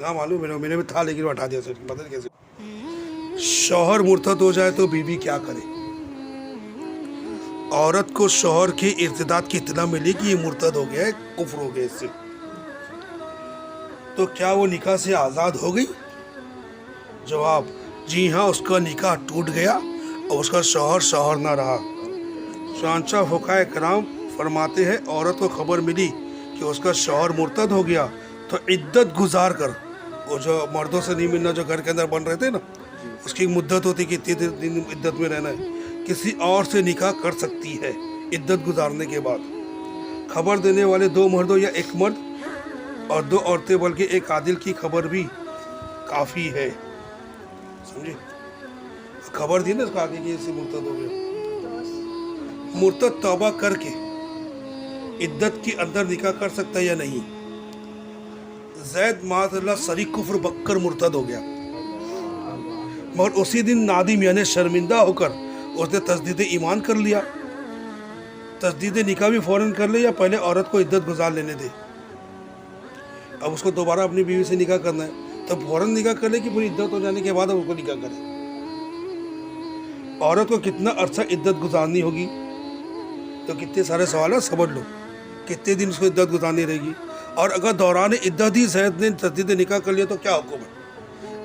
हाँ मालूम मैंने भी था लेकिन हटा दिया सर, पता नहीं कैसे। शौहर मुर्तद हो जाए तो बीवी क्या करे? औरत को शौहर के इर्तिदाद की इत्तला मिली कि ये मुर्तद हो गया है, कुफ्र हो गया इससे, तो क्या वो निकाह से आज़ाद हो गई? जवाब, जी हाँ, उसका निकाह टूट गया और उसका शौहर ना रहा। शहंशाह फुक़हा कराम फरमाते हैं, औरत को खबर मिली कि उसका शौहर मुर्तद हो गया तो इद्दत गुजार कर, वो जो मर्दों से नहीं मिलना जो घर के अंदर बन रहे थे ना, उसकी मुद्दत होती कि इतने दिन इद्दत में रहना है, किसी और से निकाह कर सकती है इद्दत गुजारने के बाद। खबर देने वाले 2 मर्दों या 1 मर्द और 2 औरतें बल्कि एक आदिल की खबर भी काफ़ी है। समझे? खबर दी ना उसको आगे कि इससे मुर्तद हो गया। मुर्तद तौबा करके इद्दत के अंदर निकाह कर सकता है या नहीं? ज़ैद माज़अल्लाह सरी कुफ्र बक्कर मुर्तद हो गया, मगर उसी दिन नादिम यानी शर्मिंदा होकर उसने तस्दीद ईमान कर लिया। तस्दीद निकाह भी फ़ौरन कर ले या पहले औरत को इद्दत गुजार लेने दे? अब उसको दोबारा अपनी बीवी से निकाह करना है तो फ़ौरन निकाह कर ले कि पूरी इद्दत हो जाने के बाद अब उसको निकाह करे? औरत को कितना अरसा इद्दत गुजारनी होगी? तो कितने सारे सवाल है, समझ लो कितने दिन उसको इद्दत गुजारनी रहेगी। और अगर दौरान इद्दत ही ज़ैद ने तस्दीद निकाह कर लिया तो क्या हुक्म है?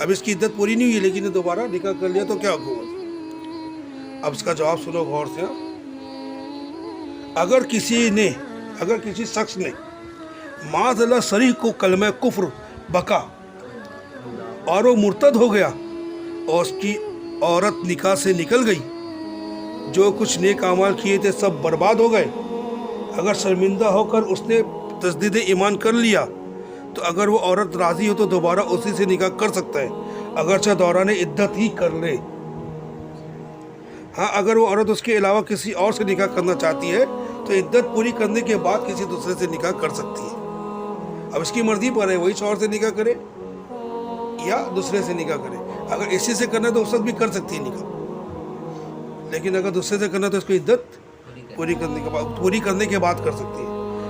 अब इसकी इद्दत पूरी नहीं हुई लेकिन दोबारा निकाह कर लिया तो क्या हुक्म है? अब इसका जवाब सुनो गौर से। अगर किसी शख्स ने माज़अल्लाह सरीह को कलमा कुफ्र बका और वो मुर्तद हो गया और उसकी औरत निकाह से निकल गई, जो कुछ नेक अमाल किए थे सब बर्बाद हो गए। अगर शर्मिंदा होकर उसने तस्दीद ईमान कर लिया तो अगर वो औरत राज़ी हो तो दोबारा उसी से निकाह कर सकता है, अगरचे दौरान इद्दत ही कर ले। हाँ, अगर वो औरत उसके अलावा किसी और से निकाह करना चाहती है तो इद्दत पूरी करने के बाद किसी दूसरे से निकाह कर सकती है। अब इसकी मर्जी पर है, वही शौहर से निकाह करे या दूसरे से निकाह करे। अगर इसी से करना है तो उस वक्त भी कर सकती है निकाह, लेकिन अगर दूसरे से करना है तो उसको इद्दत पूरी करने के बाद कर सकती है।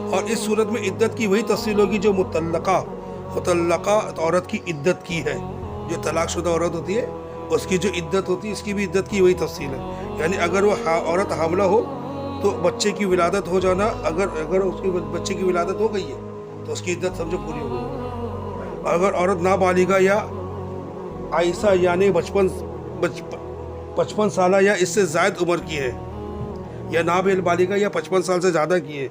और इस सूरत में इद्दत की वही तफसील होगी जो मुतल्लका औरत की इद्दत की है। जो तलाकशुदा औरत होती है उसकी जो इद्दत होती है, इसकी भी इद्दत की वही तफसील है। यानी अगर वो औरत हामला हो तो बच्चे की विलादत हो जाना, अगर उसकी बच्चे की विलादत हो गई है तो उसकी इद्दत समझो पूरी हो गई। अगर औरत नाबालिगा या आयसा यानी 55 साल या इससे ज़ायद उम्र की है, या नाबालिगा या 55 साल से ज़्यादा की है,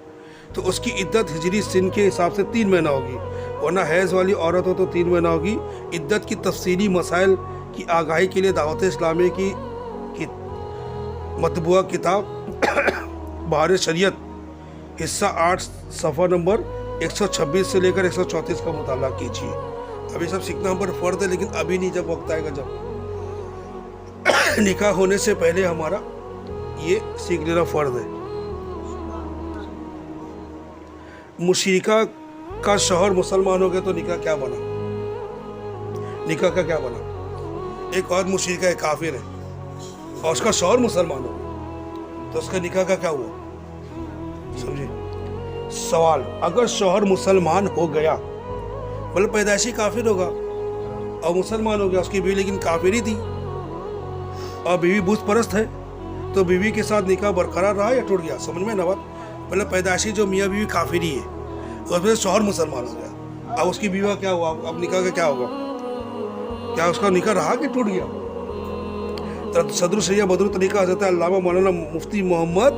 तो उसकी इद्दत हिजरी सिन के हिसाब से 3 महीना होगी, वरना हैज़ वाली औरत हो तो 3 महीना होगी। इद्दत की तफसीली मसाइल की आगाही के लिए दावत इस्लामी की मतबूआ किताब बहार शरीयत हिस्सा 8 सफ़ा नंबर 126 से लेकर 134 का मुताला कीजिए। अभी सब सीखना हम पर फ़र्ज है, लेकिन अभी नहीं, जब वक्त आएगा जब निकाह होने से पहले हमारा ये सीख लेना फ़र्ज है। मुशरिका का शौहर मुसलमान हो गया तो निकाह क्या बना? निकाह का क्या बना? एक और मुशरिका एक काफिर है और उसका शौहर मुसलमान हो गया तो उसका निकाह का क्या हुआ? समझे सवाल? अगर शौहर मुसलमान हो गया, मतलब पैदाइशी काफिर होगा और मुसलमान हो गया, उसकी बीवी लेकिन काफिर ही थी और बीवी बुत परस्त है, तो बीवी के साथ निकाह बरकरार रहा या टूट गया? समझ में ना बात? मतलब पैदाइशी जो मियाँ बीवी काफिर ही है और फिर शौहर मुसलमान हो गया, अब उसकी बीवी का क्या हुआ? अब निकाह का क्या होगा? क्या उसका निकाह रहा कि टूट गया? सदर सैयद बदर तरीका हज़रत अल्लामा मौलाना मुफ्ती मोहम्मद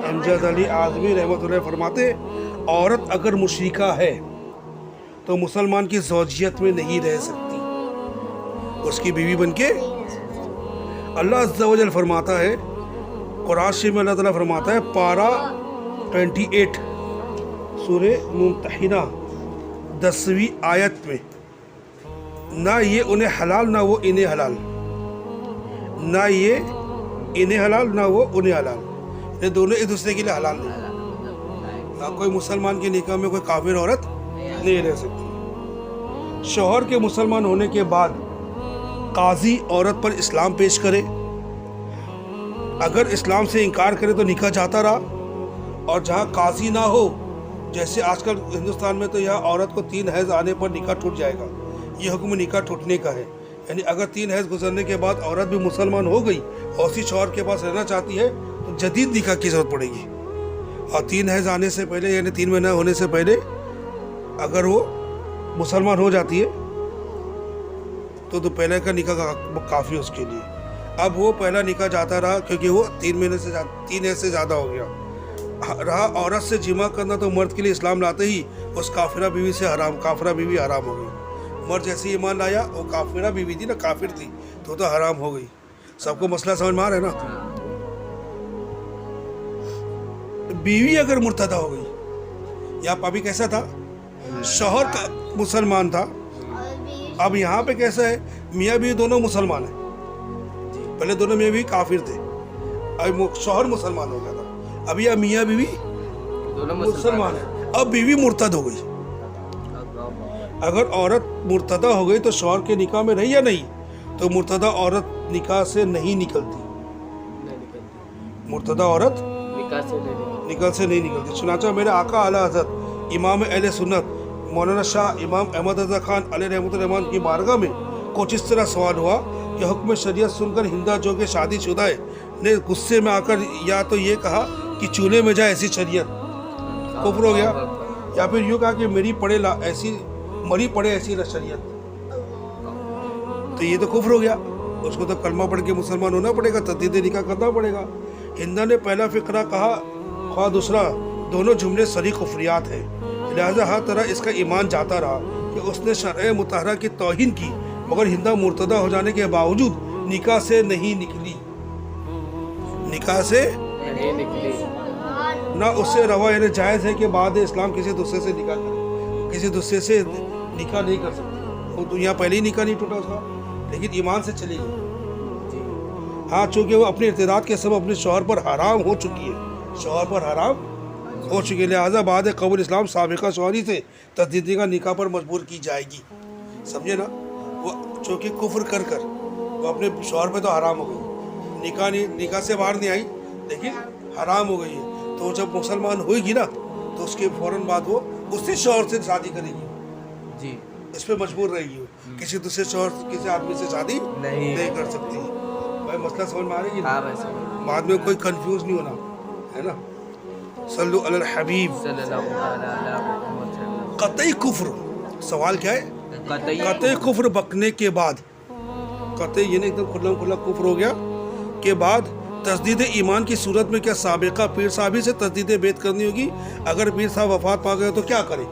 अमजद अली आज़मी रहमतुल्लाह फरमाते, औरत अगर मुशरिका है तो मुसलमान की ज़ौजियत में नहीं रह सकती, उसकी बीवी बनके। अल्लाह अज़्ज़ा व जल फरमाता है कुरान शरीफ में, अल्लाह ताला फरमाता है पारा 28 सूरे मुमतहिना 10वीं आयत में, ना ये उन्हें हलाल ना वो इन्हें हलाल, ना ये इन्हें हलाल ना वो उन्हें हलाल, ये दोनों एक दूसरे के लिए हलाल नहीं। ना कोई मुसलमान के निकाह में कोई काफिर औरत नहीं रह सकती। शौहर के मुसलमान होने के बाद काजी औरत पर इस्लाम पेश करे, अगर इस्लाम से इनकार करे तो निकाह जाता रहा, और जहाँ काजी ना हो, जैसे आजकल हिंदुस्तान में तो यहाँ औरत को 3 हैज़ आने पर निकाह टूट जाएगा, ये हुक्म निकाह टूटने का है। यानी अगर 3 हैज़ गुजरने के बाद औरत भी मुसलमान हो गई और उसी शौहर के पास रहना चाहती है तो जदीद निकाह की ज़रूरत पड़ेगी। और 3 हैज़ आने से पहले यानी 3 महीना होने से पहले अगर वो मुसलमान हो जाती है तो पहले का निकाह काफ़ी उसके लिए। अब वो पहला निकाह जाता रहा क्योंकि वो 3 हैज़ से ज़्यादा हो गया रहा। औरत से जिमा करना तो मर्द के लिए इस्लाम लाते ही उस काफिरा बीवी से काफिरा बीवी हराम हो गई। मर्द जैसे ईमान लाया वो काफिरा बीवी थी ना, काफिर थी तो हराम हो गई। सबको मसला समझ में आ रहा है ना। बीवी अगर मुर्तदा हो गई, यहाँ अभी कैसा था, शौहर का मुसलमान था, अब यहाँ पे कैसा है, मियाँ बीवी दोनों मुसलमान हैं। पहले दोनों मियाँ बीवी काफिर थे, अब शौहर मुसलमान हो गया था। अब यह मियाँ बीवी दोनों मुसलमान है, अब बीवी मुर्तद हो गई। अगर औरत मुर्तदा हो गई तो शौहर के निकाह में रही या नहीं, तो मुर्तदा औरत निकाह से नहीं निकलती। मुर्तदा औरत निकाह से नहीं निकलती। सुनाचा मेरे आका आला हज़रत इमाम अहले सुन्नत मौलाना शाह इमाम अहमद रज़ा खान अलैहि रहमतुल्लाह की बारगाह में कुछ इस तरह सवाल हुआ कि हुक्म शरीयत सुनकर हिंदा जो कि शादीशुदा है ने गुस्से में आकर या तो ये कहा कि चूल्हे में जाए ऐसी शरीयत, कुफ्र हो गया, या फिर यूँ कहा कि मरी पड़े ऐसी शरीयत, तो ये तो कुफ्र हो गया। उसको तो कलमा पढ़ के मुसलमान होना पड़ेगा, तजदीद निकाह करना पड़ेगा। हिंदा ने पहला फ़िक्रा कहा ख्वाह दूसरा, दोनों जुमले सरी कुफ्रियात हैं, लिहाजा हर तरह इसका ईमान जाता रहा कि उसने शरअ मुतहरा की तौहीन की, मगर हिंदा मुर्तदा हो जाने के बावजूद निकाह से नहीं निकली, निकाह से ना उससे रवा यानी जायज़ है कि बाद इस्लाम किसी दूसरे से निकाह करे, किसी दूसरे से निकाह नहीं कर सकती। वो तो यहाँ पहले ही निकाह नहीं टूटा उसका, लेकिन ईमान से चली गई। हाँ, चूँकि वो अपने इर्तिदाद के सबब अपने शौहर पर हराम हो चुकी है, शौहर पर हराम हो चुकी है, लिहाजा बाद कबूल इस्लाम साबिका शौहरी से तजदीद का निकाह पर मजबूर की जाएगी। समझे ना। वो चूँकि कुफ्र कर वो अपने शौहर पे तो हराम हो गई, निकाह से बाहर नहीं आई लेकिन हराम हो गई है। तो जब मुसलमान होगी ना तो उसके फ़ौरन बाद वो उसी शौहर से शादी करेगी जी, इस पर मजबूर रहेगी। वो किसी दूसरे शौहर किसी आदमी से शादी नहीं कर सकती। भाई मसला समझ में आ रही है, बाद में कोई कंफ्यूज नहीं होना है ना। सल्लु अलल हबीब। कतई कुफ्र, सवाल क्या है, कतई कुफ्र बकने के बाद, कतई ये नहीं एकदम खुला कुफ्र हो गया के बाद तजदीद ईमान की सूरत में क्या साबिका पीर साहबी से तजदीद बेत करनी होगी? अगर पीर साहब वफात पा गए तो क्या करें?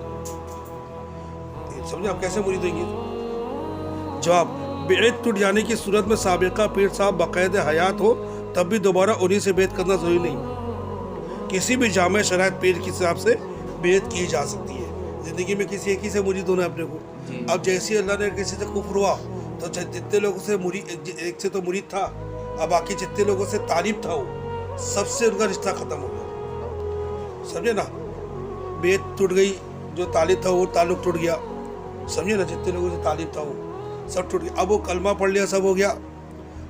समझे आप कैसे मुरीद देंगे? जवाब, बेत टूट जाने की सूरत में साबिका पीर साहब बाकायदे हयात हो तब भी दोबारा उन्हीं से बेत करना ज़रूरी नहीं। किसी भी जामे शराइत पीर के हिसाब से बेत की जा सकती है। ज़िंदगी में किसी एक ही से मुरीद होना है अपने को। अब जैसे अल्लाह ने किसी से कुफ्र हुआ तो जितने लोगों से एक से तो मुरीद था, अब बाकी जितने लोगों से तालिब था वो सबसे उनका रिश्ता ख़त्म हो गया। समझे ना, बेत टूट गई, जो तालिब था वो ताल्लुक़ टूट गया। समझे ना, जितने लोगों से तालिब था वो सब टूट गया। अब वो कलमा पढ़ लिया, सब हो गया,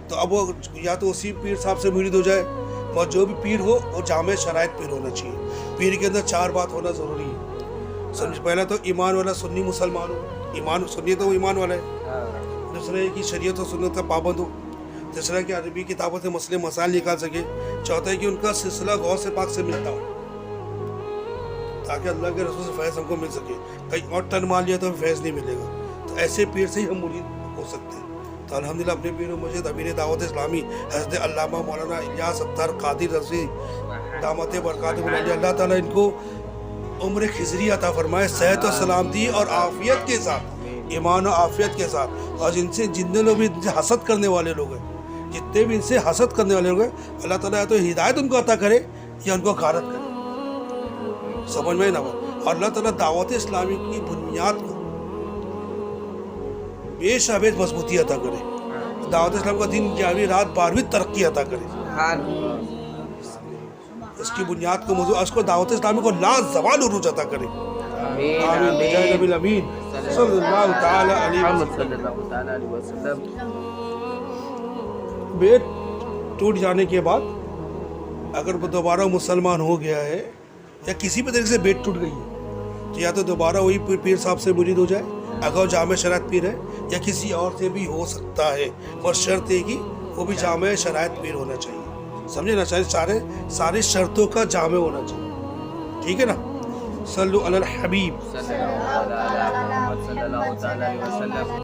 तो अब वो या तो उसी पीर साहब से मुरीद हो जाए, और जो भी पीर हो वो जामे शराइत पीर होना चाहिए। पीर के अंदर 4 बात होना ज़रूरी है। समझ, पहला तो ईमान वाला सुन्नी मुसलमान हो, ईमान सुन्नी तो वो ईमान वाला है। दूसरा है कि शरीयत और सुन्नत का पाबंद हो। तीसरा कि अरबी किताबों से मसले मसाइल निकाल सके। चौथा है कि उनका सिलसिला गौस से पाक से मिलता हो, ताकि अल्लाह के रसूल से फैज़ हमको मिल सके। कहीं और टन मान लिया तो फैज़ नहीं मिलेगा। तो ऐसे पीर से ही हम मुरीद हो सकते हैं। तो अल्हम्दुलिल्लाह अपने पीर मुर्शिद अमीर दावत इस्लामी हज़रत अल्लामा मौलाना इलियास अख्तर कादिर रज़ी दामत बरकातुहू अल्लाह ताला इनको उम्र खिज़री अता फरमाए, सेहत और सलामती और आफ़ियत के साथ, ईमान और आफ़ियत के साथ। और जितने लोग भी हसद करने वाले लोग हैं, जितने भी इनसे हसद करने वाले लोग हैं, अल्लाह ताला या तो हिदायत उनको अता करे या उनको गारत करे। समझ में ना बात। और अल्लाह ताला दावत इस्लामी की बुनियाद को बेशबेश मजबूती अता करे। दावत इस्लाम का दिन 11वीं रात 12वीं तरक्की अता करे। इसकी बुनियाद को मौजूद उसको दावत इस्लामी को लाजवाल उरूज अता करे। आमीन बिजाह नबी अमीन सल्लल्लाहु तआला अलैहि वसल्लम। बेट टूट जाने के बाद अगर वो दोबारा मुसलमान हो गया है या किसी भी तरीके से बेट टूट गई है, تو یا تو دوبارہ وہی پیر صاحب سے مرید ہو جائے اگر جامع شرائط پیر ہے, یا کسی اور سے بھی ہو سکتا ہے, اور شرط ہے کہ وہ بھی جامع شرائط پیر ہونا چاہیے. سمجھے نا, چاہے ساری شرطوں کا جامع ہونا چاہیے. ٹھیک ہے نا. صلو علی الحبیب. صلی اللہ علیہ وسلم.